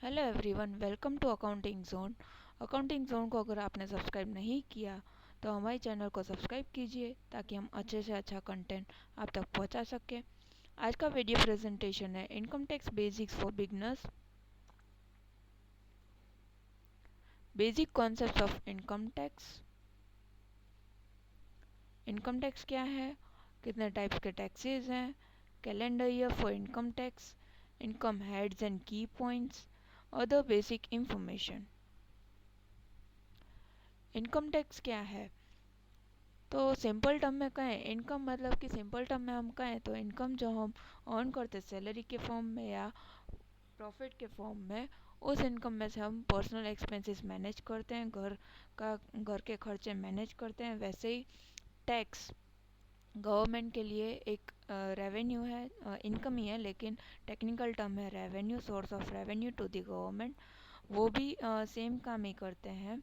Hello everyone, welcome to accounting zone. Accounting zone को अगर आपने सब्सक्राइब नहीं किया तो हमारे चैनल को सब्सक्राइब कीजिए ताकि हम अच्छे से अच्छा कंटेंट आप तक पहुंचा सकें। आज का वीडियो प्रेजेंटेशन है income tax basics for beginners. Basic concepts of income tax. Income tax क्या है, कितने टाइप्स के टैक्सेस हैं, calendar year for income tax, income heads and key points, other basic information. Income tax क्या है तो simple term में कहें, इनकम मतलब कि सिंपल टर्म में हम कहें तो इनकम जो हम अर्न करते सैलरी के फॉर्म में या प्रॉफिट के फॉर्म में, उस इनकम में से हम पर्सनल एक्सपेंसेस मैनेज करते हैं, घर के खर्चे मैनेज करते हैं। वैसे ही टैक्स गवर्नमेंट के लिए एक रेवेन्यू है, इनकम ही है लेकिन टेक्निकल टर्म है revenue, source of revenue to the government. वो भी सेम काम ही करते हैं।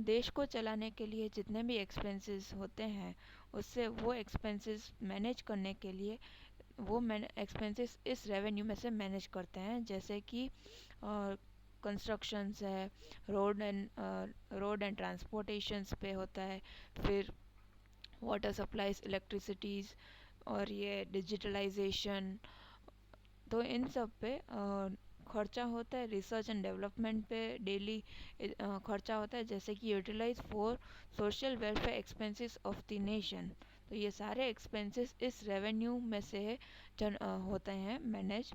देश को चलाने के लिए जितने भी एक्सपेंसेस होते हैं उससे वो एक्सपेंसेस मैनेज करने के लिए वो एक्सपेंसेस इस रेवेन्यू में से मैनेज करते हैं। जैसे कि कंस्ट्रक्शंस है, रोड एंड ट्रांसपोर्टेशंस पे होता है, फिर वाटर सप्लाईज, इलेक्ट्रिसिटीज़ और ये डिजिटलाइजेशन, तो इन सब पे खर्चा होता है। रिसर्च एंड डेवलपमेंट पे डेली खर्चा होता है, जैसे कि utilise for social welfare expenses of the nation. तो ये सारे एक्सपेंसेस इस रेवेन्यू में से होते हैं मैनेज।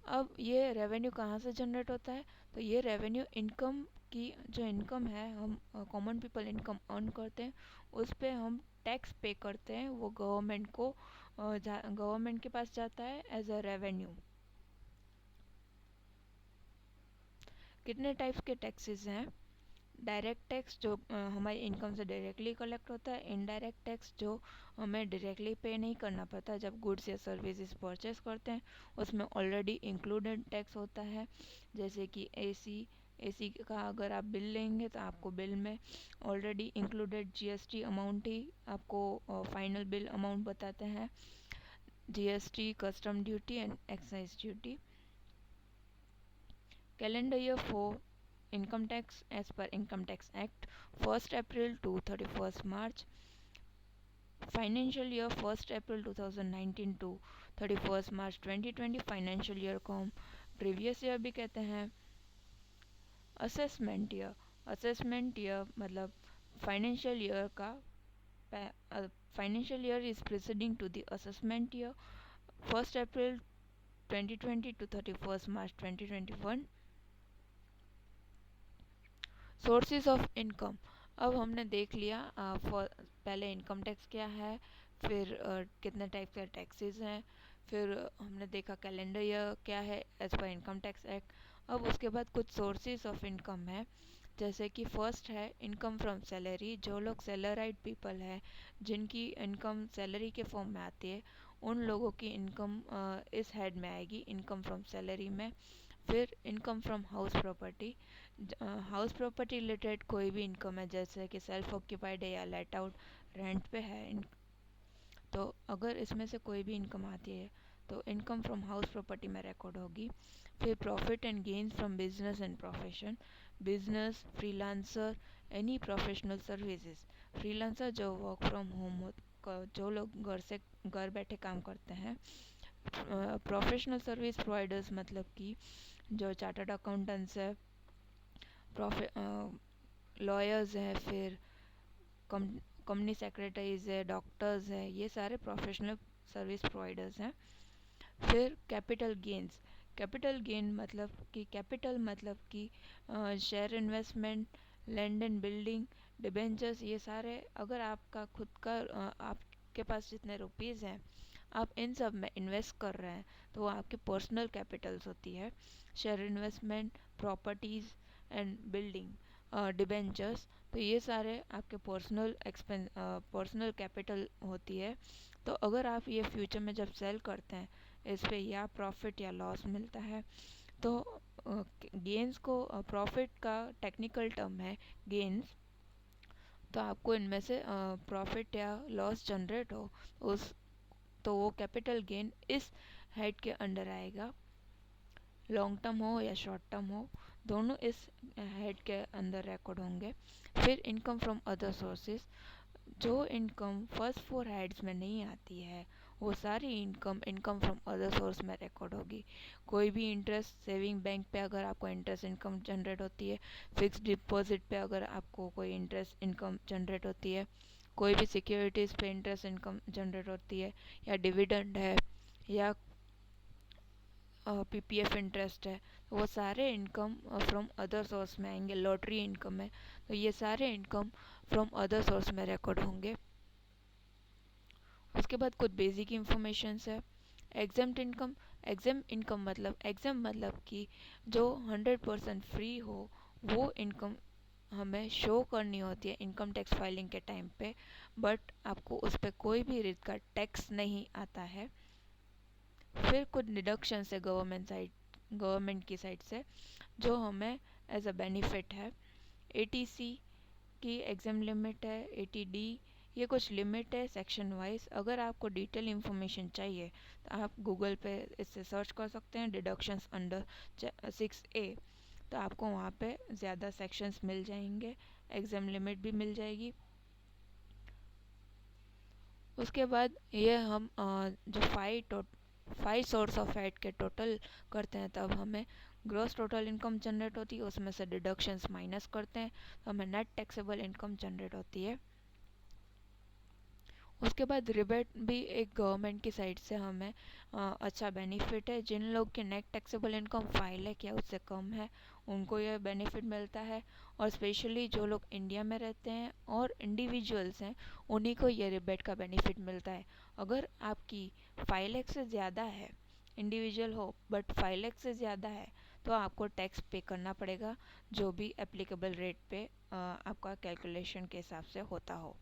अब ये रेवेन्यू कहाँ से जनरेट होता है, तो ये रेवेन्यू इनकम की जो इनकम है, हम कॉमन पीपल इनकम अर्न करते हैं, उस पे हम टैक्स पे करते हैं। वो गवर्नमेंट के पास जाता है एज अ रेवेन्यू। कितने टाइप्स के टैक्सेस हैं? डायरेक्ट टैक्स जो हमारी इनकम से डायरेक्टली कलेक्ट होता है, इनडायरेक्ट टैक्स जो हमें डायरेक्टली पे नहीं करना पड़ता जब गुड्स या सर्विसेज परचेस करते हैं, उसमें ऑलरेडी इंक्लूडेड टैक्स होता है। जैसे कि एसी का अगर आप बिल लेंगे तो आपको बिल में ऑलरेडी इंक्लूडेड जीएसटी अमाउंट ही आपको फाइनल बिल अमाउंट बताते हैं। GST, custom duty and excise duty. Calendar year for income tax as per Income Tax Act 1st April to 31st March. Financial year 1st April 2019 to 31st March 2020। Financial year को हम previous year भी कहते हैं। Assessment year मतलब financial year का financial year is preceding to the assessment year 1st April 2020 to 31st March 2021। Sources of income. अब हमने देख लिया पहले इनकम टैक्स क्या है, फिर कितने टाइप के टैक्सेस हैं, फिर हमने देखा कैलेंडर ईयर क्या है as per income tax act. अब उसके बाद कुछ सोर्सेज ऑफ इनकम है, जैसे कि फर्स्ट है इनकम फ्रॉम सैलरी। जो लोग सैलराइड पीपल है, जिनकी इनकम सैलरी के फॉर्म में आती है, उन लोगों की इनकम इस हेड में आएगी, इनकम फ्रॉम सैलरी में। फिर income from house property. House property related कोई भी इनकम है, जैसे कि सेल्फ ऑक्यूपाइड है या लेट आउट रेंट पे है, तो अगर इसमें से कोई भी इनकम आती है तो इनकम फ्रॉम हाउस प्रॉपर्टी में रिकॉर्ड होगी। फिर profit and gains from business and profession. Business, freelancer, any professional services. Freelancer जो वर्क फ्रॉम होम, जो लोग घर बैठे काम करते हैं। प्रोफेशनल सर्विस प्रोवाइडर्स मतलब कि जो चार्टर्ड अकाउंटेंट्स है, लॉयर्स हैं, फिर कंपनी सेक्रेटरीज है, डॉक्टर्स है, ये सारे प्रोफेशनल सर्विस प्रोवाइडर्स हैं। फिर कैपिटल गेन मतलब कि share investment, land and building, debentures, ये सारे अगर आपका खुद का आपके पास जितने रुपीज़ हैं आप इन सब में इन्वेस्ट कर रहे हैं तो वो आपकी पर्सनल कैपिटल्स होती है। Share investment, properties and building, debentures, तो ये सारे आपके पर्सनल कैपिटल होती है। तो अगर आप ये फ्यूचर में जब सेल करते हैं, इस पे या प्रॉफिट या लॉस मिलता है। तो गेंस को, प्रॉफिट का टेक्निकल टर्म है गेंस, तो आपको इनमें से प्रॉफिट या लॉस जनरेट हो उस तो वो कैपिटल गेन इस हेड के अंडर आएगा। लॉन्ग टर्म हो या शॉर्ट टर्म हो, दोनों इस हेड के अंदर रिकॉर्ड होंगे। फिर इनकम फ्रॉम अदर सोर्सेज, जो इनकम फर्स्ट फोर हेड्स में नहीं आती है वो सारी income income from other source में रिकॉर्ड होगी। कोई भी इंटरेस्ट सेविंग बैंक पे अगर आपको इंटरेस्ट इनकम जनरेट होती है, फिक्स डिपॉजिट पे अगर आपको कोई इंटरेस्ट इनकम जनरेट होती है, कोई भी सिक्योरिटीज़ पे इंटरेस्ट इनकम जनरेट होती है, या डिविडेंड है, या पीपीएफ इंटरेस्ट है, तो वो सारे इनकम फ्रॉम अदर सोर्स में आएंगे। लॉटरी इनकम है तो ये सारे इनकम फ्रॉम अदर सोर्स में रिकॉर्ड होंगे। उसके बाद कुछ बेसिक इंफॉर्मेशंस है। एग्जाम्ड इनकम, एग्जाम मतलब कि जो 100% फ्री हो वो इनकम हमें शो करनी होती है इनकम टैक्स फाइलिंग के टाइम पे, बट आपको उस पर कोई भी रीत का टैक्स नहीं आता है। फिर कुछ डिडक्शंस है गवर्नमेंट की साइड से जो हमें एज अ बेनिफिट है। एटीसी की एग्जाम लिमिट है, एटीडी, ये कुछ लिमिट है सेक्शन वाइज। अगर आपको डिटेल इन्फॉर्मेशन चाहिए तो आप गूगल पे इससे सर्च कर सकते हैं, डिडक्शंस अंडर 6A, तो आपको वहाँ पे ज़्यादा सेक्शंस मिल जाएंगे, एग्ज़ाम लिमिट भी मिल जाएगी। उसके बाद ये हम जो फाइव सोर्स ऑफ एड के टोटल करते हैं तब हमें ग्रॉस टोटल इनकम जनरेट होती है, उसमें से डिडक्शंस माइनस करते हैं तो हमें नेट टैक्सेबल इनकम जनरेट होती है। उसके बाद रिबेट भी एक गवर्नमेंट की साइड से हमें अच्छा बेनिफिट है। जिन लोग की नेट टैक्सेबल इनकम 5 लाख या उससे कम है उनको यह बेनिफिट मिलता है, और स्पेशली जो लोग इंडिया में रहते हैं और इंडिविजुअल्स हैं उन्हीं को ये रिबेट का बेनिफिट मिलता है। अगर आपकी 5 लाख से ज़्यादा है, इंडिविजुअल हो बट 5 लाख से ज़्यादा है, तो आपको टैक्स पे करना पड़ेगा जो भी एप्लीकेबल रेट पे आपका कैलकुलेशन के हिसाब से होता हो।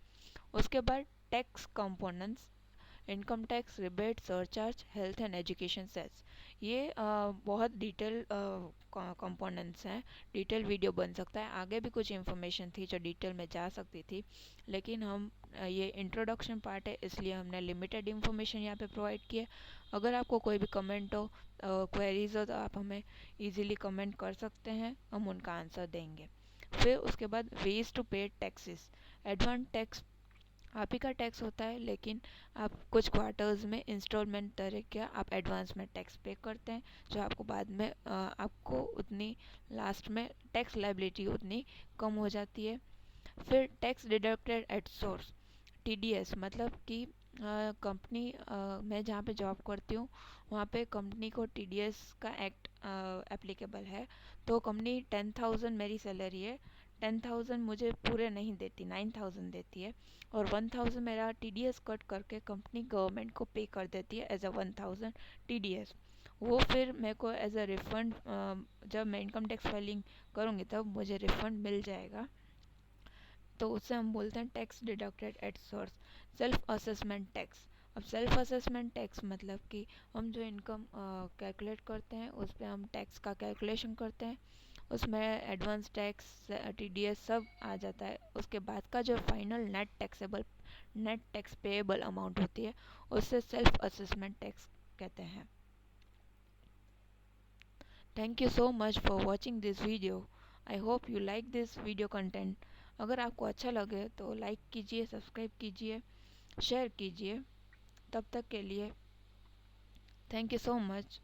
उसके बाद tax components, income tax, rebate, surcharge, health and education cess, ये बहुत डिटेल कंपोनेंट्स हैं। डिटेल वीडियो बन सकता है, आगे भी कुछ इन्फॉर्मेशन थी जो डिटेल में जा सकती थी, लेकिन हम ये इंट्रोडक्शन पार्ट है इसलिए हमने लिमिटेड इन्फॉर्मेशन यहाँ पे प्रोवाइड की है। अगर आपको कोई भी कमेंट हो, क्वेरीज हो, तो आप हमें इजीली कमेंट कर सकते हैं, हम उनका आंसर देंगे। फिर उसके बाद वेज टू पे टैक्सेस, एडवांस टैक्स आप ही का टैक्स होता है, लेकिन आप कुछ क्वार्टर्स में इंस्टॉलमेंट तरीके आप एडवांस में टैक्स पे करते हैं, जो आपको बाद में आपको उतनी लास्ट में टैक्स लाइबिलिटी उतनी कम हो जाती है। फिर tax deducted at source, TDS मतलब कि कंपनी, मैं जहाँ पे जॉब करती हूँ वहाँ पे कंपनी को टीडीएस का एक्ट एप्लीकेबल है। तो कंपनी 10,000 मेरी सैलरी है, 10,000 मुझे पूरे नहीं देती, 9,000 देती है, और 1,000 मेरा टीडीएस कट करके कंपनी गवर्नमेंट को पे कर देती है एज अ 1,000 टीडीएस। वो फिर मेरे को एज अ रिफ़ंड जब मैं इनकम टैक्स फाइलिंग करूँगी तब मुझे रिफ़ंड मिल जाएगा। तो उससे हम बोलते हैं tax deducted at source. Self assessment tax, अब सेल्फ असेसमेंट टैक्स मतलब कि हम जो इनकम कैलकुलेट करते हैं उस पर हम टैक्स का कैलकुलेशन करते हैं, उसमें एडवांस टैक्स, टीडीएस सब आ जाता है। उसके बाद का जो final net tax payable amount होती है उससे सेल्फ असेसमेंट टैक्स कहते हैं। Thank you so much for watching this video. I hope you like this video content. अगर आपको अच्छा लगे तो लाइक कीजिए, सब्सक्राइब कीजिए, शेयर कीजिए। तब तक के लिए थैंक यू सो मच।